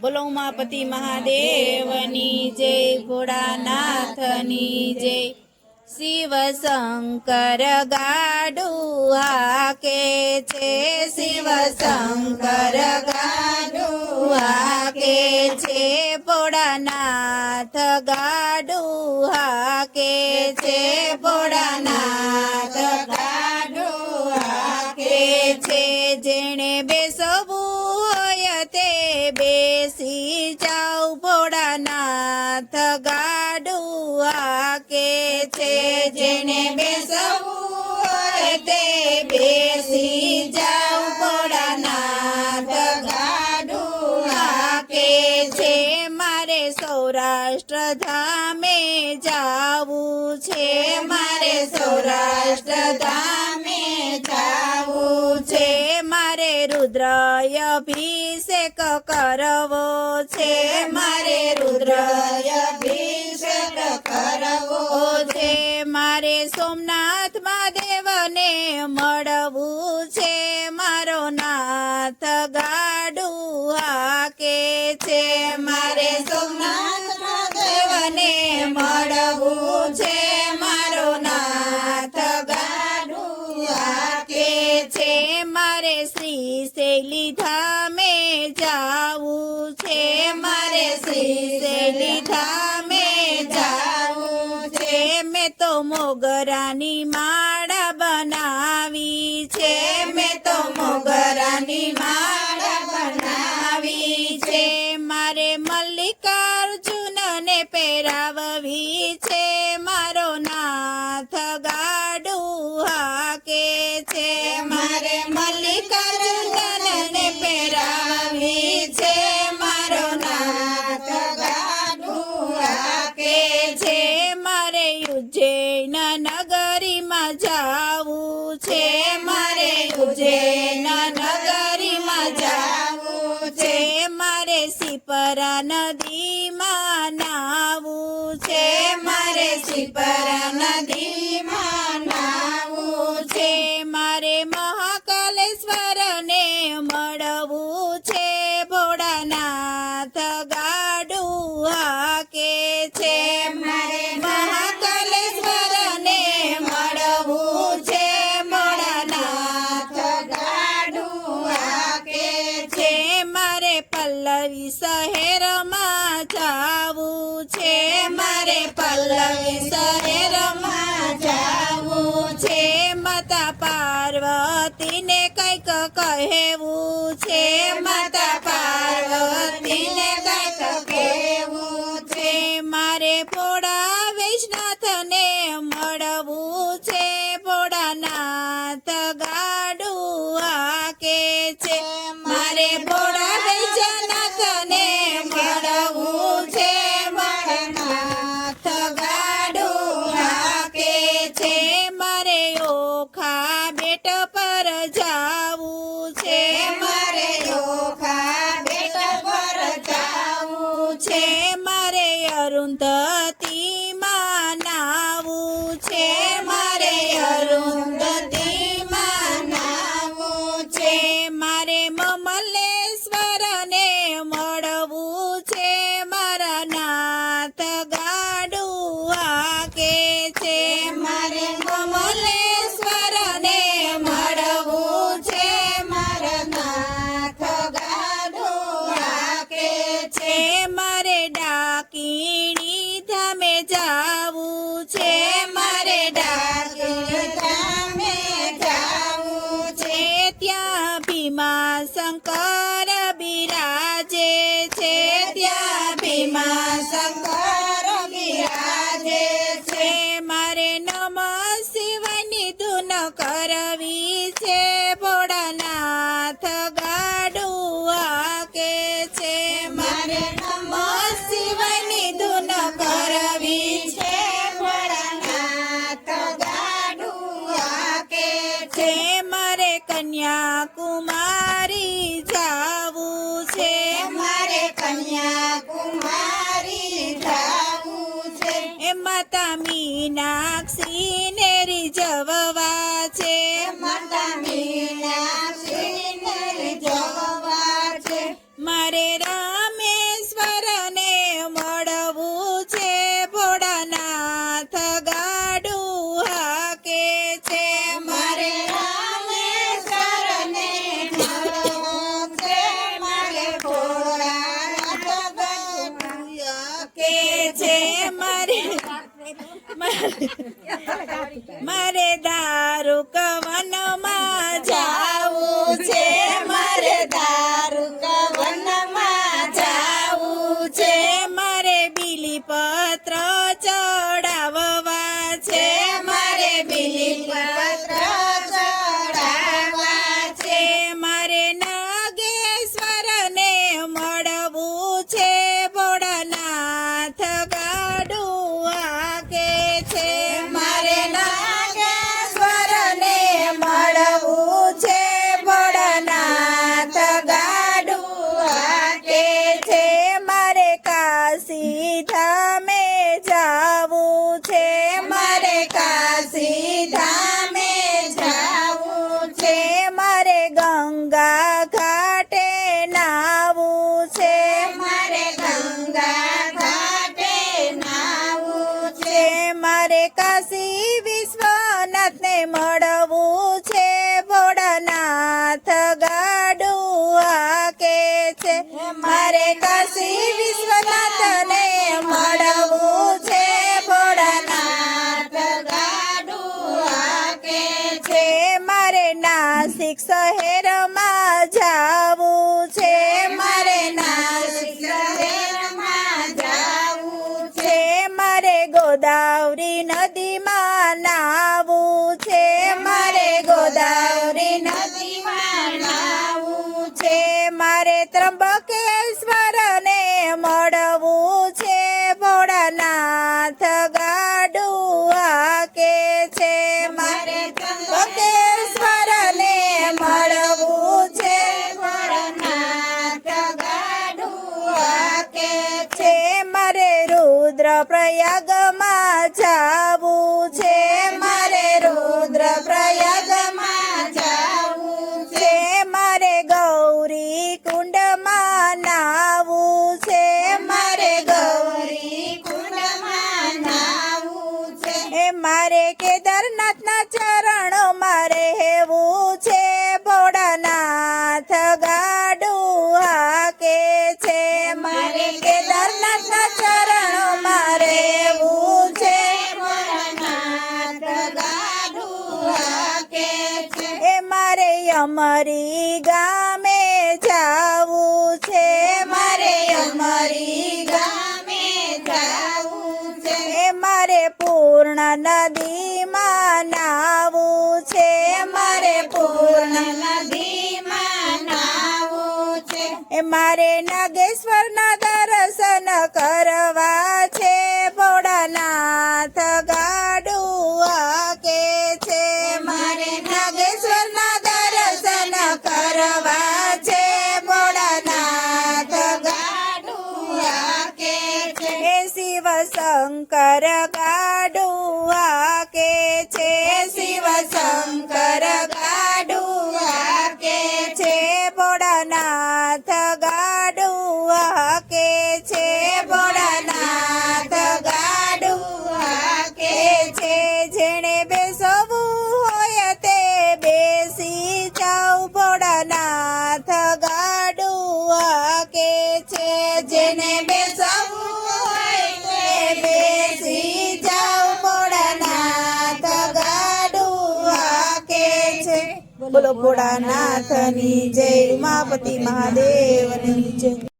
બોલો ઉમાપતિ મહાદેવની જય, ભોળાનાથની જય। શિવ શંકર ગાડુ હાકે છે, શિવ શંકર ગાડુ હાકે છે, ભોળાનાથ ગાડુ હાકે છે, ભોળાનાથ ગાડુ હાકે છે। જેણે બેસવું હોય તે બેસી જાવ, ભોળાનાથ ગાડુ હાકે છે। જેણે બેસવું હોય તે બેસી જાવ, ભોળાનાથ ગાડુ હાકે છે। મારે સૌરાષ્ટ્ર ધામે જાવું છે, મારે સૌરાષ્ટ્ર ધામે જાવું છે। મારે રુદ્ર અભિષેક કરવો છે, મારે રુદ્ર અભિષેક કરવો છે। મારે સોમનાથ મહાદેવને મળવું છે, મારો નાથ ગાડુ હાકે છે। મારે સોમનાથ મહાદેવને મળવું છે, મારો નાથ ગાડુ હાકે છે। મારે શ્રી શૈલી ધામે જાવું છે, મારે શ્રી શૈલી ધામે જાવું છે। મેં તો મોગરાની માળા બનાવી છે, મેં તો મોગરાની માળા બનાવી છે। મારે મલ્લિકાર્જુનને પહેરાવવી છે, મારો નાથ ગાડુ હાકે છે। મારે મલ્લિકાર્જુનને પહેરાવવી છે, મારો નાથ ગાડુ હાકે છે। મારે ઉજ્જૈન નગરીમાં જાવું છે, મારે ઉજ્જૈન નગરીમાં જાવું છે। મારે શિપરા નદીમાં નાવું છે, મારે શિપરા નદીમાં નાવું છે। મારે મહાકાલેશ્વરને મળવું છે, ભોળાનાથ ગાડુ હાકે છે। મારે મહાકાલેશ્વરને મળવું છે, ભોળાનાથ ગાડુ હાકે છે। મારે પલ્લવી શહેરમાં જાવું છે, મારે પલ્લવી શહેરમાં જાવું છે। માતા પાર્વતીને કંઈક કહેવું છે, માતા પાર્વતીને કંઈક કહેવું છે। મારે ભોળા વૈષ્ણવને મળવું છે, ભોળાનાથ ગાડુ હાકે છે। મારે ભોળા વૈષ્ણવને મળવું છે, ભોળાનાથ ગાડુ હાકે છે। મારે ઓખા બેટ પર જાવું છે, મારે ઓખા બેટ પર જાવું છે। મારે અરુંધતીમાં નાવું છે, મારે અરુંધતીમાં નાવું છે। મારે મમલેશ્વરને મળવું છે, મારા નાથ ગાડુ હાકે છે। મારે મમલેશ્વરને મળવું છે, મારા નાથ ગાડુ હાકે છે। મારે ડાકીણી ધામે જાવું છે, મારે ડાકીણી ધામે જાવું છે। ત્યાં ભીમા શંકર બિરાજે છે, ત્યાં ભીમા શંકર બિરાજે છે। મારે નમઃ શિવાયની ધૂન કરવી છે, ભોળાનાથ ગાડુ હાકે છે। મારે નમઃ શિવાયની ધૂન કરવી છે, ભોળાનાથ ગાડુ હાકે છે। મારે કન્યાકુમારી જાવું છે, મારે કન્યાકુમારી જાવું છે। એ માતા મીનાક્ષીને રીઝવવા છે, માતા મીનાક્ષીને રીઝવવા છે। મારે રામે મારે દારૂક વનમાં જાવું છે, મારે દારૂક વનમાં જાવું છે, મારે બીલીપત્ર ચડાવવા છે, મારે બીલીપત્ર ચડાવવા છે, મારે નાગેશ્વરને મળવું છે, ભોળાનાથ ગાડું હાકે છે, મારે નાગેશ્વરને મળવું છે, ભોળાનાથ ગાડું હાકે છે, મારે કાશી ધામે જાવું છે, મારે કાશી ધામે જાવું છે, મારે ગંગા ઘાટે નાવું છે, મારે ગંગા ઘાટે નાવું છે, મારે કાશી વિશ્વનાથને મળવું છે, ભોળાનાથ ગાડું હાકે છે, મારે કાશી વિશ્વનાથને મળવું છે, ભોળાનાથ ગાડું હાકે છે, મારે નાસિક શહેરમાં જાવું છે, મારે નાસિક શહેરમાં જાવું છે, મારે ગોદાવરી નદીમાં નાવું છે, મારે ગોદાવરી નદીમાં નાવું છે, મારે ત્રંબકેશ્વરને મળવું છે, ભોળાનાથ ગાડું હાકે છે, મારે ત્રંબકેશ્વરને મળવું છે, ભોળાનાથ ગાડું હાકે છે, મારે રુદ્રપ્રયાગમાં જાવું છે, મારે રુદ્રપ્રયાગમાં જાવું છે, મારે ગૌરી કુંડમાં નાવું છે, મારે ગૌરી કુંડમાં નાવું છે, મારે કેદારનાથના ચરણોમાં રહેવું છે, ભોળાનાથ ગાડું હાકે છે, મારે કેદારનાથના ચરણોમાં રહેવું છે, ભોળાનાથ ગાડું હાકે છે, મારે અમરી ગામે જાવું છે, મારે અમરી ગામે જાવું છે, મારે પૂર્ણ નદીમાં નાવું છે, મારે પૂર્ણ નદીમાં નાવું છે, મારે નાગેશ્વરના દર્શન કરવા છે, ભોળાનાથ ગાડું હાકે છે, મારે નાગેશ્વરના દર્શન કરવા છે, ભોળાનાથ ગાડું હાકે છે, શિવ શંકર ગાડું હાકે છે, શિવ શંકર ગાડું હાકે છે, ભોળાનાથ ગાડું હાકે છે, ભોળાનાથ ગાડું હાકે છે, જેણે બેસવું હોય તે બેસી જાવ, ભોળાનાથ ગાડું હાકે છે, જેને બેસવું હોય તે બેસી જાવ, ભોળાનાથ ગાડું હાકે છે, બોલો ભોળાનાથની જય, ઉમાપતિ મહાદેવની જય.